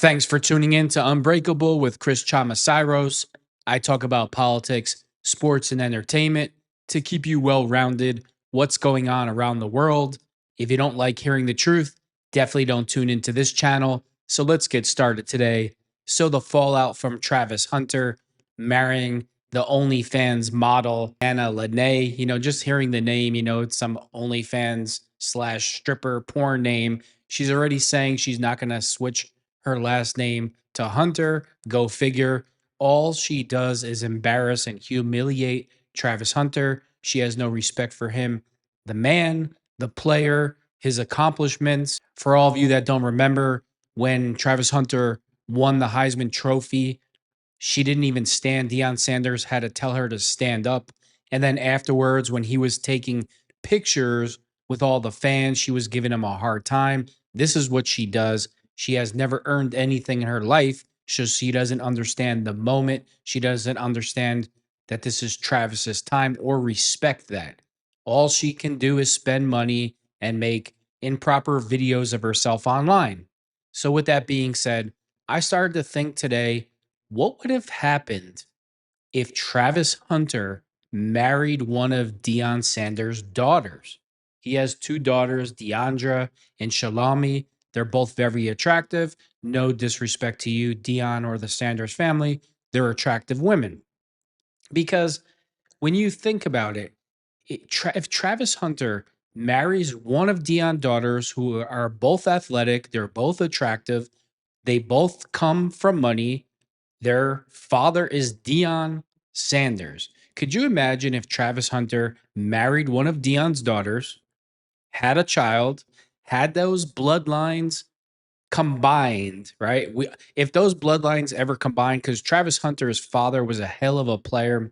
Thanks for tuning in to Unbreakable with Chris Chamasairos. I talk about politics, sports, and entertainment to keep you well rounded. What's going on around the world? If you don't like hearing the truth, definitely don't tune into this channel. So let's get started today. So, the fallout from Travis Hunter marrying the OnlyFans model, Anna Lene, just hearing the name, it's some OnlyFans slash stripper porn name. She's already saying she's not going to switch her last name to Hunter. Go figure. All she does is embarrass and humiliate Travis Hunter. She has no respect for him, the man, the player, his accomplishments. For all of you that don't remember, when Travis Hunter won the Heisman Trophy, she didn't even stand. Deion Sanders had to tell her to stand up. And then afterwards, when he was taking pictures with all the fans, she was giving him a hard time. This is what she does. She has never earned anything in her life. So she doesn't understand the moment. She doesn't understand that this is Travis's time or respect that. All she can do is spend money and make improper videos of herself online. So, with that being said, I started to think today, what would have happened if Travis Hunter married one of Deion Sanders' daughters? He has two daughters, Deandra and Shalami. They're both very attractive. No disrespect to you, Deion, or the Sanders family. They're attractive women. Because when you think about it, if Travis Hunter marries one of Deion's daughters who are both athletic, they're both attractive, they both come from money, their father is Deion Sanders. Could you imagine if Travis Hunter married one of Deion's daughters, had a child, had those bloodlines combined, right? If those bloodlines ever combined, because Travis Hunter's father was a hell of a player,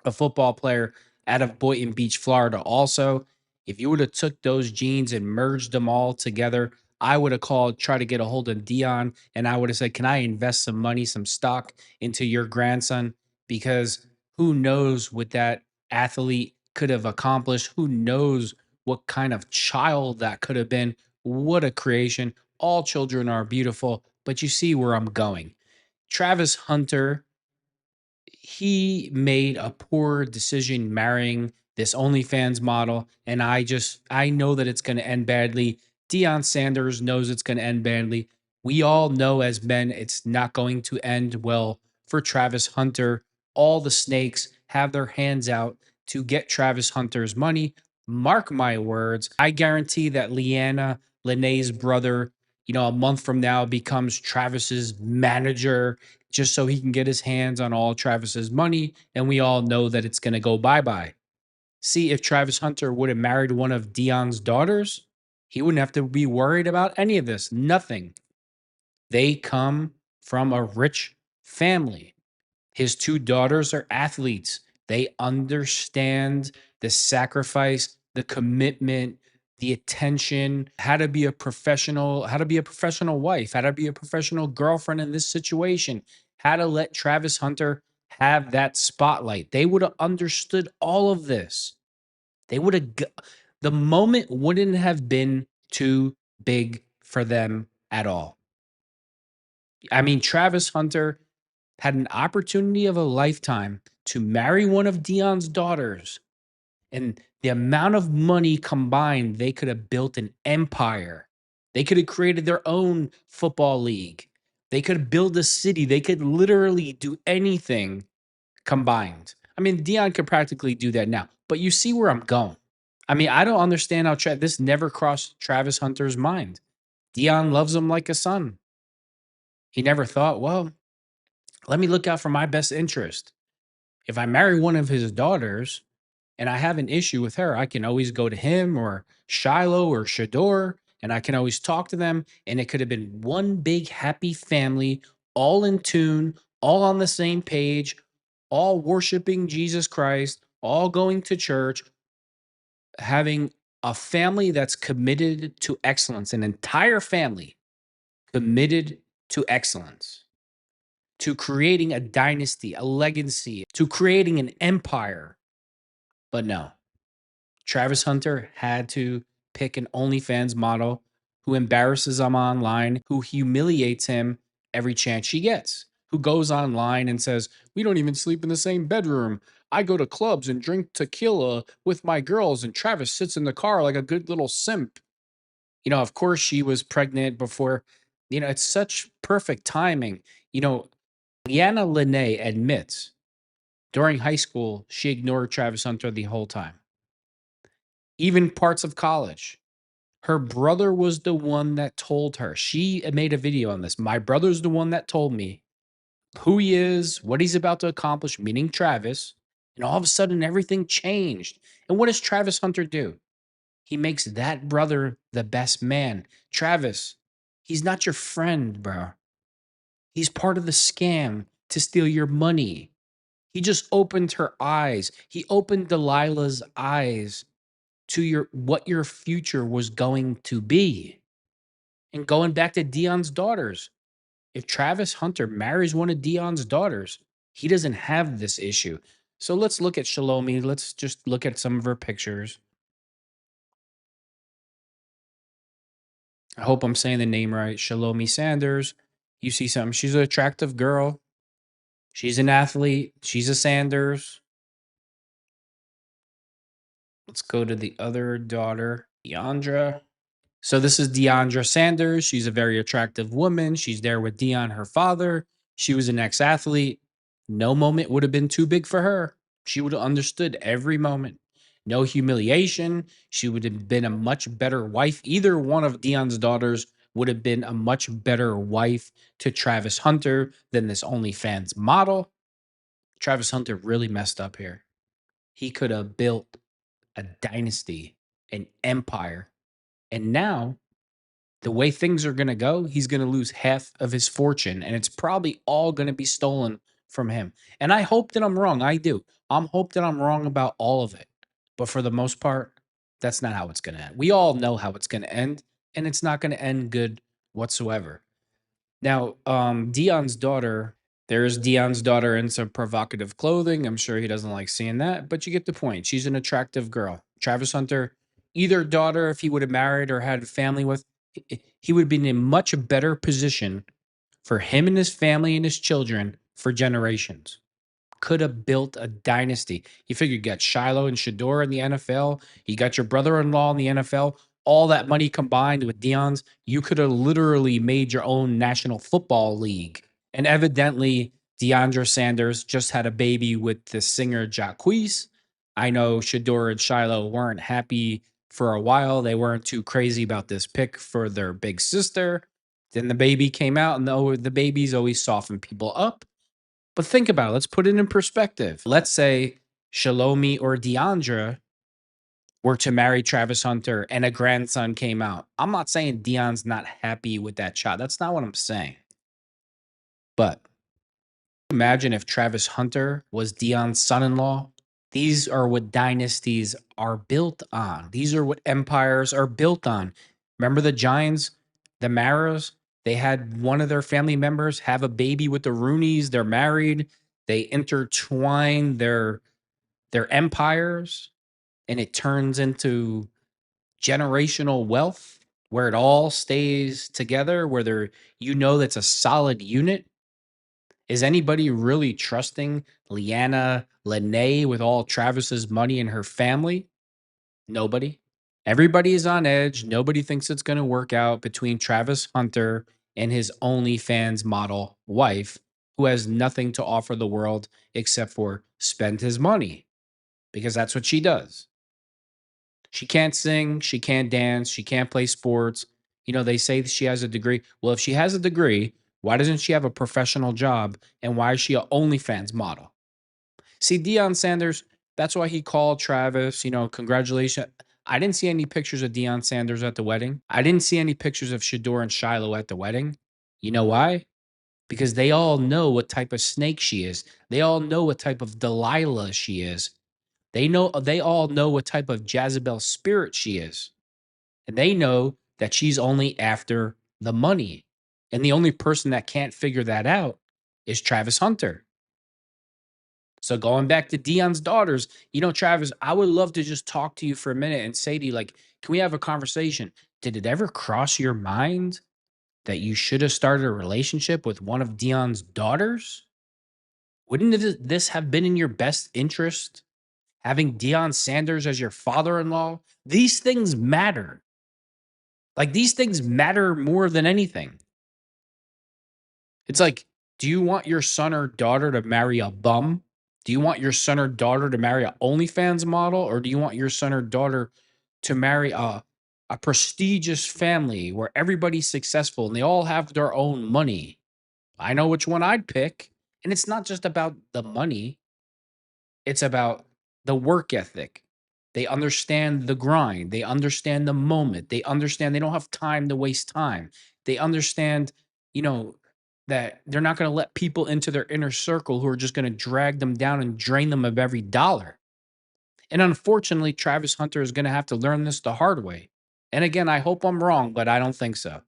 a football player out of Boynton Beach, Florida. Also, if you would have took those genes and merged them all together, I would have called, try to get a hold of Dion, and I would have said, "Can I invest some money, some stock into your grandson?" Because who knows what that athlete could have accomplished? Who knows what kind of child that could have been? What a creation! All children are beautiful, but you see where I'm going. Travis Hunter, he made a poor decision marrying this OnlyFans model, and I know that it's going to end badly. Deion Sanders knows it's going to end badly. We all know as men it's not going to end well for Travis Hunter. All the snakes have their hands out to get Travis Hunter's money. Mark my words. I guarantee that Leanna Lene's brother, a month from now becomes Travis's manager just so he can get his hands on all Travis's money. And we all know that it's going to go bye bye. See, if Travis Hunter would have married one of Deion's daughters, he wouldn't have to be worried about any of this. Nothing. They come from a rich family. His two daughters are athletes. They understand the sacrifice, the commitment, the attention, how to be a professional wife, how to be a professional girlfriend in this situation, how to let Travis Hunter have that spotlight. They would have understood all of this. They would have, the moment wouldn't have been too big for them at all. I mean, Travis Hunter had an opportunity of a lifetime to marry one of Dion's daughters, and the amount of money combined, they could have built an empire. They could have created their own football league. They could build a city. They could literally do anything combined. I mean, Dion could practically do that now, but you see where I'm going. I mean, I don't understand how this never crossed Travis Hunter's mind. Dion loves him like a son. He never thought, well, let me look out for my best interest. If I marry one of his daughters and I have an issue with her, I can always go to him or Shiloh or Shador, and I can always talk to them. And it could have been one big happy family, all in tune, all on the same page, all worshiping Jesus Christ, all going to church, having a family that's committed to excellence, an entire family committed to excellence, to creating a dynasty, a legacy, to creating an empire. But no, Travis Hunter had to pick an OnlyFans model who embarrasses him online, who humiliates him. every chance she gets, who goes online and says, "We don't even sleep in the same bedroom. I go to clubs and drink tequila with my girls, and Travis sits in the car like a good little simp." Of course, she was pregnant before. It's such perfect timing. You know, Liana Lene admits during high school, she ignored Travis Hunter the whole time, even parts of college. Her brother was the one that told her. She made a video on this. My brother's the one that told me who he is, what he's about to accomplish, meaning Travis. And all of a sudden, everything changed. And what does Travis Hunter do? He makes that brother the best man. Travis, he's not your friend, bro. He's part of the scam to steal your money. He just opened her eyes. He opened Delilah's eyes to what your future was going to be. And going back to Dion's daughters, if Travis Hunter marries one of Dion's daughters, he doesn't have this issue. So let's look at Shalomi. Let's just look at some of her pictures. I hope I'm saying the name right. Shalomi Sanders. You see something. She's an attractive girl. She's an athlete. She's a Sanders. Let's go to the other daughter, Deandra. So this is Deandra Sanders. She's a very attractive woman. She's there with Dion, her father. She was an ex-athlete. No moment would have been too big for her. She would have understood every moment. No humiliation. She would have been a much better wife. Either one of Dion's daughters would have been a much better wife to Travis Hunter than this OnlyFans model. Travis Hunter really messed up here. He could have built a dynasty, an empire. And now the way things are going to go, he's going to lose half of his fortune and it's probably all going to be stolen from him. And I hope that I'm wrong. I do. I'm hope that I'm wrong about all of it. But for the most part, that's not how it's going to end. We all know how it's going to end and it's not going to end good whatsoever. Now, Dion's daughter, there's Dion's daughter in some provocative clothing. I'm sure he doesn't like seeing that, but you get the point. She's an attractive girl. Travis Hunter, either daughter, if he would have married or had a family with, he would have been in a much better position for him and his family and his children for generations. Could have built a dynasty. You figure you got Shiloh and Shador in the NFL. You got your brother-in-law in the NFL. All that money combined with Dion's, you could have literally made your own National Football League. And evidently, Deandra Sanders just had a baby with the singer Jacquees. I know Shador and Shiloh weren't happy for a while. They weren't too crazy about this pick for their big sister. Then the baby came out, and the babies always soften people up. But think about it. Let's put it in perspective. Let's say Shalomi or Deandra were to marry Travis Hunter and a grandson came out. I'm not saying Dion's not happy with that child. That's not what I'm saying. But imagine if Travis Hunter was Dion's son-in-law. These are what dynasties are built on. These are what empires are built on. Remember the Giants, the Maras? They had one of their family members have a baby with the Rooneys. They're married. They intertwine their empires, and it turns into generational wealth where it all stays together, where that's a solid unit. Is anybody really trusting Liana Lene with all Travis's money and her family? Nobody. Everybody is on edge. Nobody thinks it's going to work out between Travis Hunter and his OnlyFans model wife, who has nothing to offer the world except for spend his money because that's what she does. She can't sing, she can't dance, she can't play sports. They say that she has a degree. Well, if she has a degree, why doesn't she have a professional job? And why is she a OnlyFans model? See, Deion Sanders, that's why he called Travis, congratulations. I didn't see any pictures of Deion Sanders at the wedding. I didn't see any pictures of Shador and Shiloh at the wedding. You know why? Because they all know what type of snake she is. They all know what type of Delilah she is. They all know what type of Jezebel spirit she is. And they know that she's only after the money. And the only person that can't figure that out is Travis Hunter. So going back to Dion's daughters, Travis, I would love to just talk to you for a minute and say to you, like, can we have a conversation? Did it ever cross your mind that you should have started a relationship with one of Dion's daughters? Wouldn't this have been in your best interest? Having Deion Sanders as your father in law? These things matter. Like, these things matter more than anything. It's like, do you want your son or daughter to marry a bum? Do you want your son or daughter to marry a OnlyFans model? Or do you want your son or daughter to marry a prestigious family where everybody's successful and they all have their own money? I know which one I'd pick. And it's not just about the money, it's about the work ethic. They understand the grind. They understand the moment. They understand they don't have time to waste time. They understand, you know, that they're not going to let people into their inner circle who are just going to drag them down and drain them of every dollar. And unfortunately, Travis Hunter is going to have to learn this the hard way. And again, I hope I'm wrong, but I don't think so.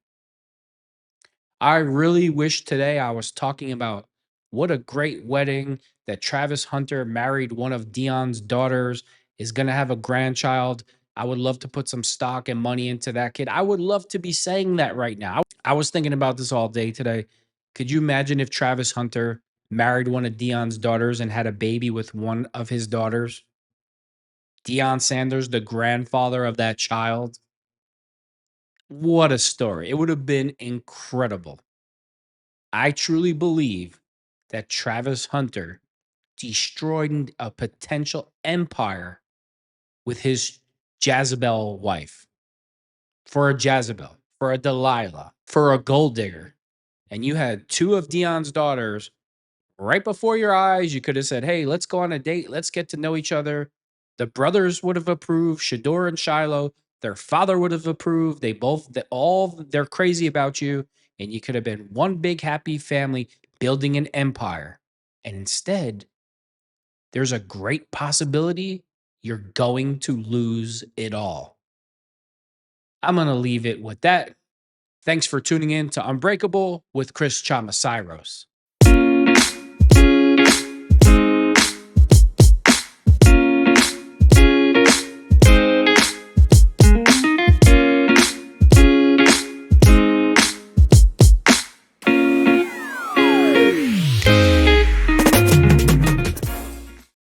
I really wish today I was talking about what a great wedding that Travis Hunter married one of Dion's daughters, is going to have a grandchild. I would love to put some stock and money into that kid. I would love to be saying that right now. I was thinking about this all day today. Could you imagine if Travis Hunter married one of Dion's daughters and had a baby with one of his daughters? Deion Sanders, the grandfather of that child. What a story. It would have been incredible. I truly believe that Travis Hunter destroyed a potential empire with his Jezebel wife, for a Jezebel, for a Delilah, for a gold digger. And you had two of Dion's daughters right before your eyes. You could have said, hey, let's go on a date. Let's get to know each other. The brothers would have approved, Shador and Shiloh. Their father would have approved. They're crazy about you. And you could have been one big happy family building an empire. And instead, there's a great possibility you're going to lose it all. I'm going to leave it with that. Thanks for tuning in to Unbreakable with Chris Chamasairos.